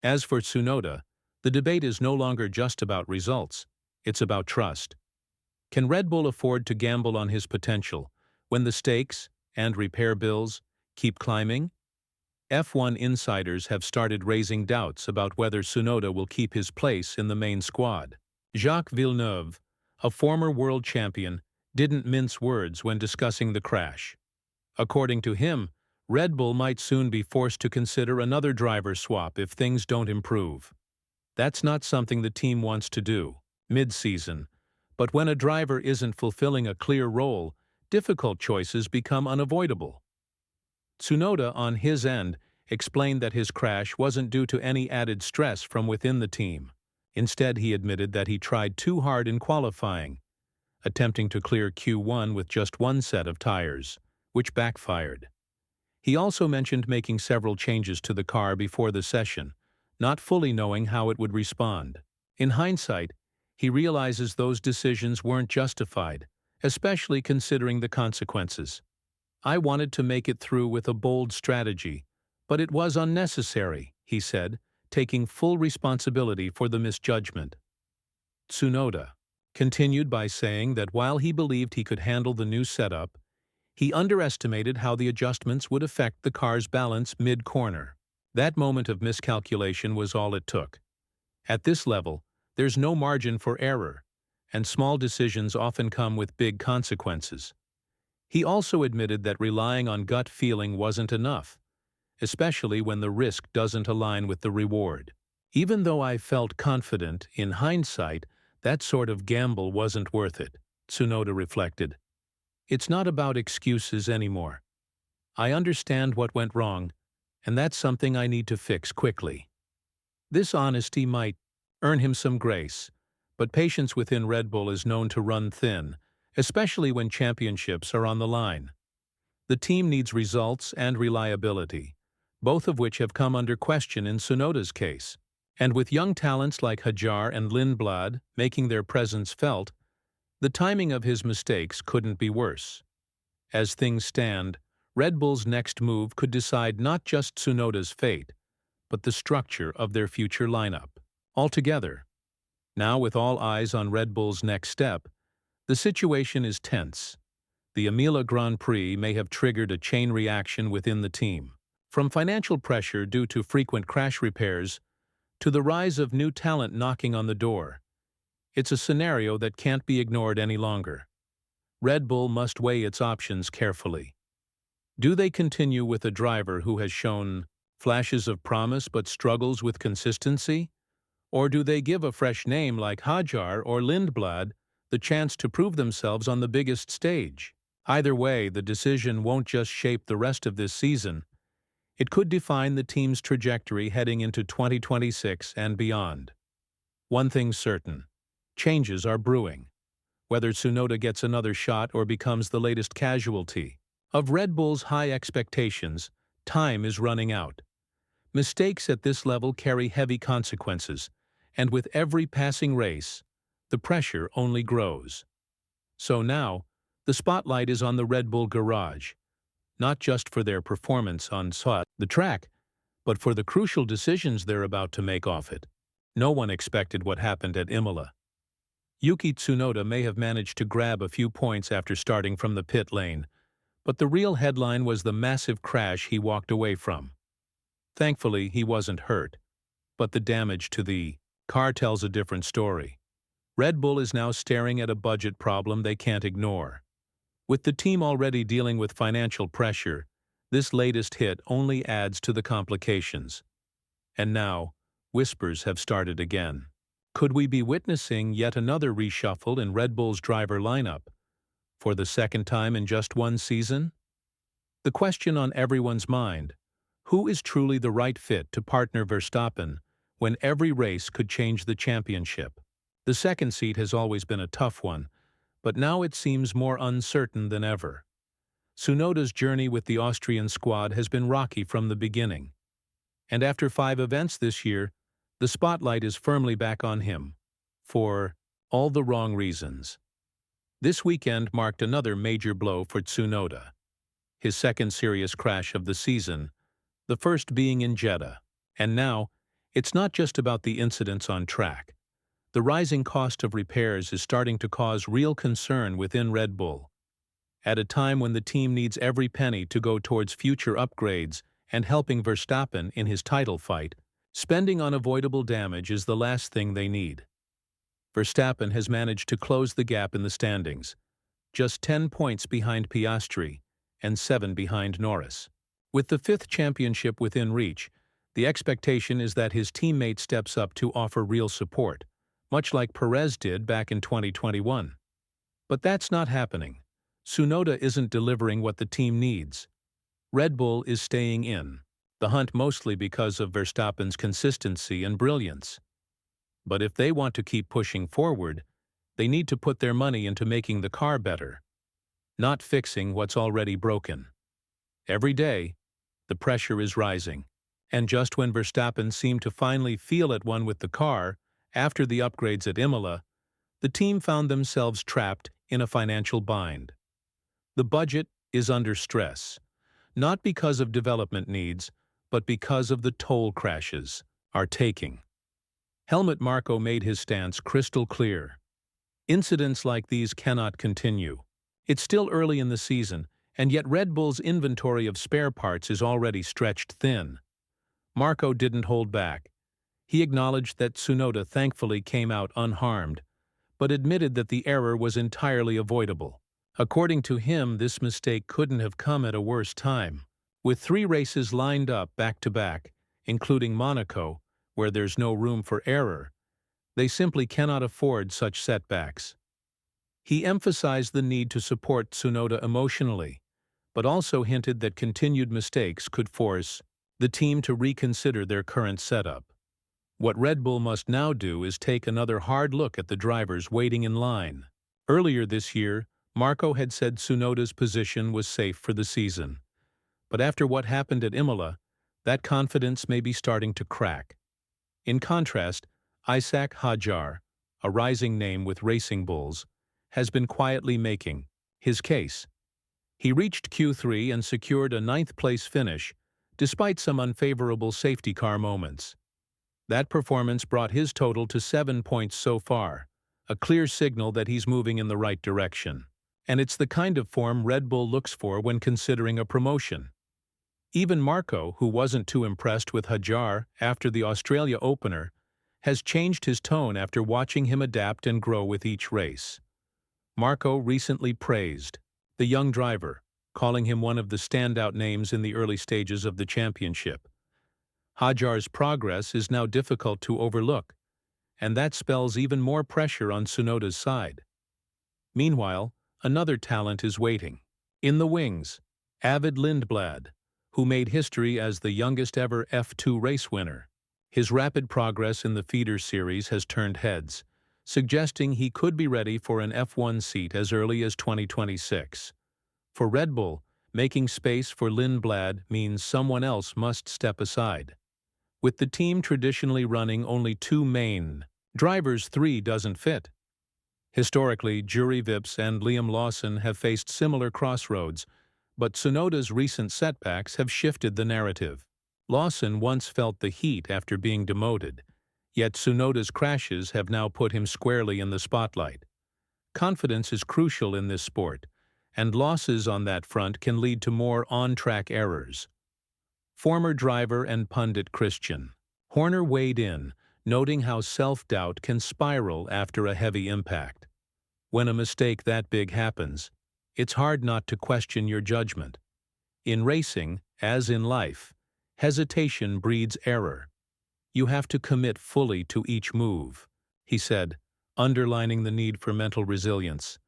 As for Tsunoda, the debate is no longer just about results, it's about trust. Can Red Bull afford to gamble on his potential when the stakes and repair bills keep climbing? F1 insiders have started raising doubts about whether Tsunoda will keep his place in the main squad. Jacques Villeneuve, a former world champion, didn't mince words when discussing the crash. According to him, Red Bull might soon be forced to consider another driver swap if things don't improve. That's not something the team wants to do mid-season, but when a driver isn't fulfilling a clear role, difficult choices become unavoidable. Tsunoda, on his end, explained that his crash wasn't due to any added stress from within the team. Instead, he admitted that he tried too hard in qualifying, attempting to clear Q1 with just one set of tires, which backfired. He also mentioned making several changes to the car before the session, not fully knowing how it would respond. In hindsight, he realizes those decisions weren't justified, especially considering the consequences. "I wanted to make it through with a bold strategy, but it was unnecessary," he said, taking full responsibility for the misjudgment. Tsunoda continued by saying that while he believed he could handle the new setup, he underestimated how the adjustments would affect the car's balance mid-corner. That moment of miscalculation was all it took. At this level, there's no margin for error, and small decisions often come with big consequences. He also admitted that relying on gut feeling wasn't enough, especially when the risk doesn't align with the reward. "Even though I felt confident, in hindsight, that sort of gamble wasn't worth it," Tsunoda reflected. "It's not about excuses anymore. I understand what went wrong, and that's something I need to fix quickly." This honesty might earn him some grace, but patience within Red Bull is known to run thin, especially when championships are on the line. The team needs results and reliability, both of which have come under question in Tsunoda's case. And with young talents like Hajar and Lindblad making their presence felt, the timing of his mistakes couldn't be worse. As things stand, Red Bull's next move could decide not just Tsunoda's fate, but the structure of their future lineup altogether. Now, with all eyes on Red Bull's next step, the situation is tense. The Imola Grand Prix may have triggered a chain reaction within the team. From financial pressure due to frequent crash repairs to the rise of new talent knocking on the door, it's a scenario that can't be ignored any longer. Red Bull must weigh its options carefully. Do they continue with a driver who has shown flashes of promise but struggles with consistency? Or do they give a fresh name like Hajar or Lindblad the chance to prove themselves on the biggest stage? Either way, the decision won't just shape the rest of this season. It could define the team's trajectory heading into 2026 and beyond. One thing's certain: changes are brewing. Whether Tsunoda gets another shot or becomes the latest casualty of Red Bull's high expectations, time is running out. Mistakes at this level carry heavy consequences, and with every passing race, the pressure only grows. So now, the spotlight is on the Red Bull garage, not just for their performance on the track, but for the crucial decisions they're about to make off it. No one expected what happened at Imola. Yuki Tsunoda may have managed to grab a few points after starting from the pit lane, but the real headline was the massive crash he walked away from. Thankfully, he wasn't hurt, but the damage to the car tells a different story. Red Bull is now staring at a budget problem they can't ignore. With the team already dealing with financial pressure, this latest hit only adds to the complications. And now, whispers have started again. Could we be witnessing yet another reshuffle in Red Bull's driver lineup, for the second time in just one season? The question on everyone's mind: who is truly the right fit to partner Verstappen when every race could change the championship? The second seat has always been a tough one, but now it seems more uncertain than ever. Tsunoda's journey with the Austrian squad has been rocky from the beginning. And after 5 events this year, the spotlight is firmly back on him, for all the wrong reasons. This weekend marked another major blow for Tsunoda. His second serious crash of the season, the first being in Jeddah. And now, It's not just about the incidents on track. The rising cost of repairs is starting to cause real concern within Red Bull. At a time when the team needs every penny to go towards future upgrades and helping Verstappen in his title fight, spending on avoidable damage is the last thing they need. Verstappen has managed to close the gap in the standings, just 10 points behind Piastri and 7 behind Norris. With the 5th championship within reach, the expectation is that his teammate steps up to offer real support, much like Perez did back in 2021. But that's not happening. Tsunoda isn't delivering what the team needs. Red Bull is staying in the hunt mostly because of Verstappen's consistency and brilliance. But if they want to keep pushing forward, they need to put their money into making the car better, not fixing what's already broken. Every day, the pressure is rising. And just when Verstappen seemed to finally feel at one with the car, after the upgrades at Imola, the team found themselves trapped in a financial bind. The budget is under stress, not because of development needs, but because of the toll crashes are taking. Helmut Marko made his stance crystal clear. Incidents like these cannot continue. It's still early in the season, and yet Red Bull's inventory of spare parts is already stretched thin. Marko didn't hold back. He acknowledged that Tsunoda thankfully came out unharmed, but admitted that the error was entirely avoidable. According to him, this mistake couldn't have come at a worse time. With 3 races lined up back-to-back, including Monaco, where there's no room for error, they simply cannot afford such setbacks. He emphasized the need to support Tsunoda emotionally, but also hinted that continued mistakes could force the team to reconsider their current setup. What Red Bull must now do is take another hard look at the drivers waiting in line. Earlier this year, Marko had said Tsunoda's position was safe for the season. But after what happened at Imola, that confidence may be starting to crack. In contrast, Isack Hadjar, a rising name with racing bulls, has been quietly making his case. He reached Q3 and secured a 9th-place finish, despite some unfavorable safety car moments. That performance brought his total to 7 points so far, a clear signal that he's moving in the right direction. And it's the kind of form Red Bull looks for when considering a promotion. Even Marko, who wasn't too impressed with Hadjar after the Australia opener, has changed his tone after watching him adapt and grow with each race. Marko recently praised the young driver, calling him one of the standout names in the early stages of the championship. Hadjar's progress is now difficult to overlook, and that spells even more pressure on Tsunoda's side. Meanwhile, another talent is waiting. In the wings, Arvid Lindblad, who made history as the youngest-ever F2 race winner. His rapid progress in the feeder series has turned heads, suggesting he could be ready for an F1 seat as early as 2026. For Red Bull, making space for Lindblad means someone else must step aside. With the team traditionally running only 2 main drivers, 3 doesn't fit. Historically, Juri Vips and Liam Lawson have faced similar crossroads, but Tsunoda's recent setbacks have shifted the narrative. Lawson once felt the heat after being demoted, yet Tsunoda's crashes have now put him squarely in the spotlight. Confidence is crucial in this sport, and losses on that front can lead to more on-track errors. Former driver and pundit Christian Horner weighed in, noting how self-doubt can spiral after a heavy impact. When a mistake that big happens, it's hard not to question your judgment. In racing, as in life, hesitation breeds error. You have to commit fully to each move, he said, underlining the need for mental resilience.